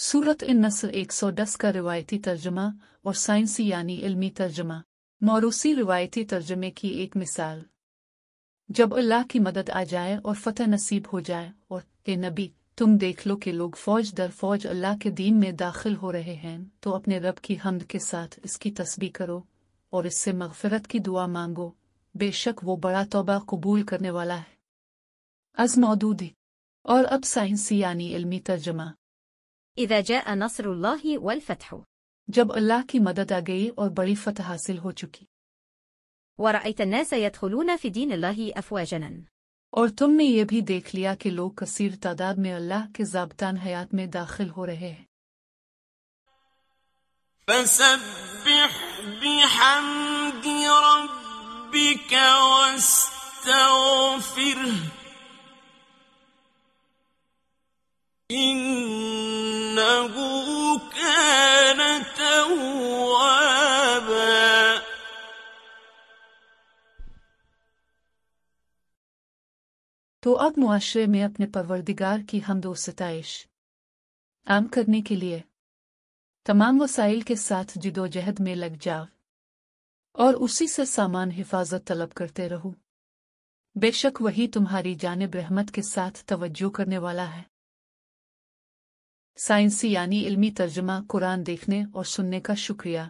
सूरत इन-नस्र 110 का रिवायती तर्जुमा और साइंसी यानी इल्मी तर्जुमा। मौरूसी रिवायती तर्जुमे की एक मिसाल। जब अल्लाह की मदद आ जाए और फतह नसीब हो जाए और ए नबी तुम देख लो कि लोग फौज दर फौज अल्लाह के दीन में दाखिल हो रहे हैं तो अपने रब की हम्द के साथ इसकी तस्बीह करो और इससे मग़फ़िरत की दुआ मांगो, बेशक वो बड़ा तौबा कबूल करने वाला है। अज़-मौदूदी। और अब साइंसी यानी इल्मी तर्जुमा। إذا جاء نصر الله والفتح जब अल्लाह की मदद आ गई और बड़ी फतह हासिल हो चुकी ورأيت الناس يدخلون في دين الله أفواجا और तुमने ये भी देख लिया कि लोग कसीर तादाद में अल्लाह के ज़ाब्तान हयात में दाखिल हो रहे हैं। فسبح بحمد ربك واستغفره إنه كان توابا तो अब मुआशरे में अपने परवरदिगार की हम्द व सताइश आम करने के लिए तमाम वसाइल के साथ जिदोजहद में लग जाओ और उसी से सामान हिफाजत तलब करते रहो। बेशक वही तुम्हारी जानिब रहमत के साथ तवज्जो करने वाला है। साइंसी यानी इल्मी तर्जुमा। कुरान देखने और सुनने का शुक्रिया।